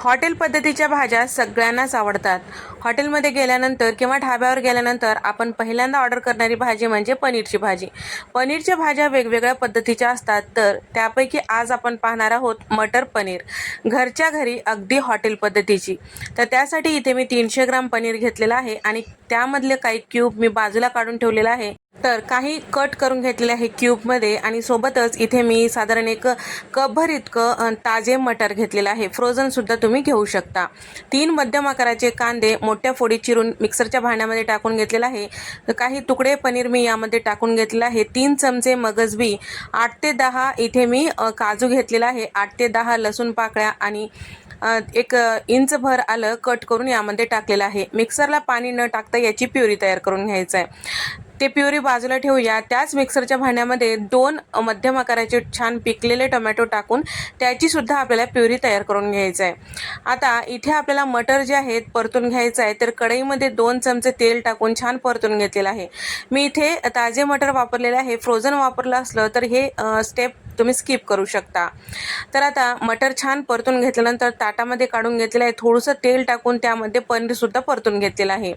Hotel पद्धतीच्या भाज्या सगळ्यांनाच आवडतात. हॉटेलमध्ये गेल्यानंतर किंवा ढाब्यावर गेल्यानंतर आपण पहिल्यांदा ऑर्डर करणारी भाजी म्हणजे पनीरची भाजी. पनीरच्या भाज्या वेगवेगळ्या पद्धतीच्या असतात, तर त्यापैकी आज आपण पाहणार आहोत मटर पनीर, घरच्या घरी अगदी हॉटेल पद्धतीची. तर त्यासाठी इथे मी 300 ग्राम पनीर घेतलेलं आहे आणि त्यामधले काही क्यूब मी बाजूला काढून ठेवलेला आहे, तर काही कट करून घेतलेले आहे क्यूबमध्ये. आणि सोबतच इथे मी साधारण एक कपभर इतकं ताजे मटर घेतलेलं आहे, फ्रोझनसुद्धा तुम्ही घेऊ शकता. 3 मध्यम आकाराचे कांदे मोठ्या फोडी चिरून मिक्सरच्या भांड्यामध्ये टाकून घेतलेला आहे. काही तुकडे पनीर मी यामध्ये टाकून घेतलेला आहे. 3 चमचे मगजबी, 8 ते 10 इथे मी काजू घेतलेला आहे, 8 ते 10 लसूण पाकळ्या आणि 1 इंचभर आलं कट करून यामध्ये टाकलेलं आहे. मिक्सरला पाणी न टाकता याची प्युरी तयार करून घ्यायचं आहे. ते प्युरी बाजूला ठेवूया. त्याच मिक्सरच्या भांड्यामध्ये 2 मध्यम आकाराचे छान पिकलेले टोमॅटो टाकून त्याची सुद्धा आपल्याला प्युरी तयार करून घ्यायचं आहे. आता इथे आपल्याला मटर जे आहेत परतून घ्यायचं आहे, तर कढईमध्ये 2 चमचे तेल टाकून छान परतून घेतलेलं आहे. मी इथे ताजे मटर वापरलेले आहे. फ्रोझन वापरलं असलं तर हे स्टेप तुम्ही स्किप करू शकता. तर आता मटर छान परतून घेतल्यानंतर ताटामध्ये काढून घेतलेलं आहे. थोडंसं तेल टाकून त्यामध्ये पनीरसुद्धा परतून घेतलेलं आहे.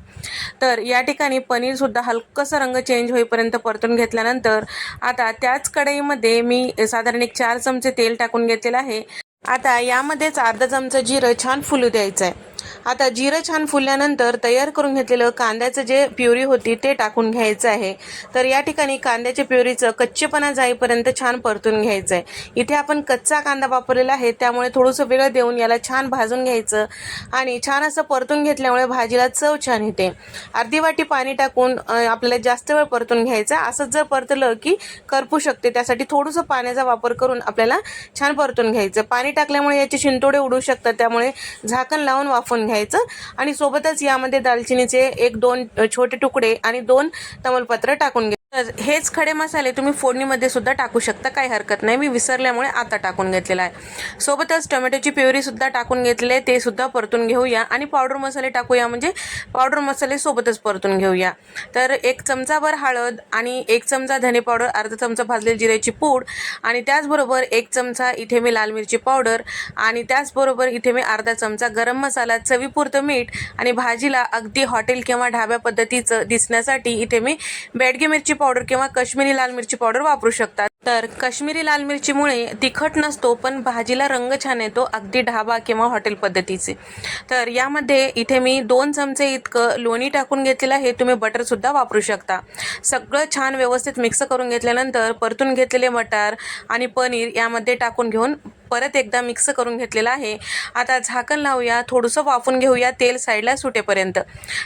तर या ठिकाणी पनीरसुद्धा हलकंसं रंग चेंज होईपर्यंत परतून घेतल्यानंतर आता त्याच कढईमध्ये मी साधारण 4 चमचे तेल टाकून घेतलेलं आहे. आता यामध्येच अर्धा चमचा जिरं छान फुलू द्यायचं आहे. आता जिरं छान फुलल्यानंतर तयार करून घेतलेलं कांद्याचं जे प्युरी होती ते टाकून घ्यायचं आहे. तर या ठिकाणी कांद्याच्या प्युरीचं कच्चेपणा जाईपर्यंत छान परतून घ्यायचं आहे. इथे आपण कच्चा कांदा वापरलेला आहे, त्यामुळे थोडंसं वेळ देऊन याला छान भाजून घ्यायचं आणि छान असं परतून घेतल्यामुळे भाजीला चव छान येते. अर्धी वाटी पाणी टाकून आपल्याला जास्त वेळ परतून घ्यायचं. असंच जर परतलं की करपू शकते, त्यासाठी थोडंसं पाण्याचा वापर करून आपल्याला छान परतून घ्यायचं. पाणी टाकल्यामुळे याचे शिंतोडे उडू शकतात, त्यामुळे झाकण लावून वाफवून घ्यायचं. आणि सोबतच यामध्ये दालचिनीचे 1-2 छोटे तुकडे आणि 2 तमालपत्र टाकून घ्या. हेच खडे मसाले तुम्ही फोडणीमध्ये सुद्धा टाकू शकता, काही हरकत नाही. मी विसरल्यामुळे आता टाकून घेतलेला आहे. सोबतच टोमॅटोची प्युरी सुद्धा टाकून घेतले आहे, ते सुद्धा परतून घेऊया आणि पावडर मसाले टाकूया, म्हणजे पावडर मसाले सोबतच परतून घेऊया. तर 1 चमचाभर हळद आणि 1 चमचा धने पावडर, अर्धा चमचा भाजलेली जिऱ्याची पूड आणि त्याचबरोबर 1 चमचा इथे मी लाल मिरची पावडर आणि त्याचबरोबर इथे मी अर्धा चमचा गरम मसाला, चवीपुरतं मीठ आणि भाजीला अगदी हॉटेल किंवा ढाब्या पद्धतीचं दिसण्यासाठी इथे मी बेडगी मिरची पावडर किंवा काश्मीरी लाल मिरची पावडर वापरू शकतात. तर काश्मीरी लाल मिरचीमुळे तिखट नसतो, पण भाजीला रंग छान येतो, अगदी ढाबा किंवा हॉटेल पद्धतीचे. तर यामध्ये इथे मी 2 चमचे इतकं लोणी टाकून घेतलेलं आहे. तुम्ही बटर सुद्धा वापरू शकता. सगळं छान व्यवस्थित मिक्स करून घेतल्यानंतर परतून घेतलेले मटार आणि पनीर यामध्ये टाकून घेऊन परत एकदा मिक्स करून घेतलेलं आहे. आता झाकण लावूया, थोडंसं वाफून घेऊया तेल साईडला सुटेपर्यंत.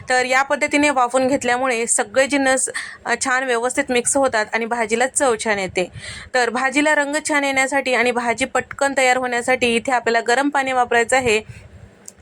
तर या पद्धतीने वाफून घेतल्यामुळे सगळे जिन्नस छान व्यवस्थित मिक्स होतात आणि भाजीला चव छान येते. तर भाजीला रंग छान येण्यासाठी आणि भाजी पटकन तयार होण्यासाठी इथे आपल्याला गरम पाणी वापरायचं आहे.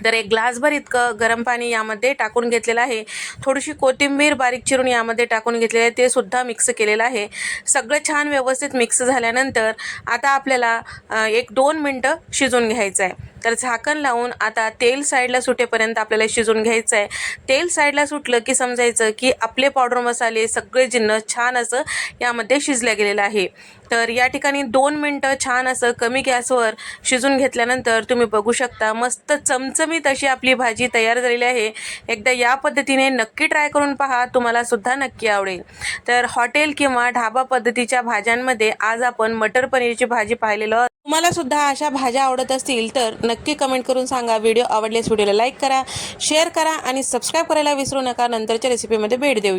तर 1 ग्लासभर इतकं गरम पाणी यामध्ये टाकून घेतलेलं आहे. थोडीशी कोथिंबीर बारीक चिरून यामध्ये टाकून घेतलेली आहे, ते सुद्धा मिक्स केलेलं आहे. सगळं छान व्यवस्थित मिक्स झाल्यानंतर आता आपल्याला 1-2 मिनटं शिजवून घ्यायचं आहे. तर झाकण लावून आता तेल साईडला सुटेपर्यंत आपल्याला शिजवून घ्यायचं आहे. तेल साईडला सुटलं की समजायचं की आपले पावडर मसाले सगळे जिन्नस छान असं यामध्ये शिजल्या गेलेलं आहे. तर या ठिकाणी 2 मिनटं छान असं कमी गॅसवर शिजून घेतल्यानंतर तुम्ही बघू शकता मस्त चमचमीत अशी आपली भाजी तयार झालेली आहे. एकदा या पद्धतीने नक्की ट्राय करून पहा, तुम्हाला सुद्धा नक्की आवडेल. तर हॉटेल किंवा ढाबा पद्धतीच्या भाज्यांमध्ये आज आपण मटर पनीरची भाजी पाहिलेलो आहोत. तुम्हाला सुद्धा अशा भाज्या आवडत असतील तर नक्की कमेंट करून सांगा. व्हिडिओ आवडल्यास व्हिडिओला लाईक करा, शेअर करा आणि सबस्क्राईब करायला विसरू नका. नंतरच्या रेसिपीमध्ये भेट देऊया.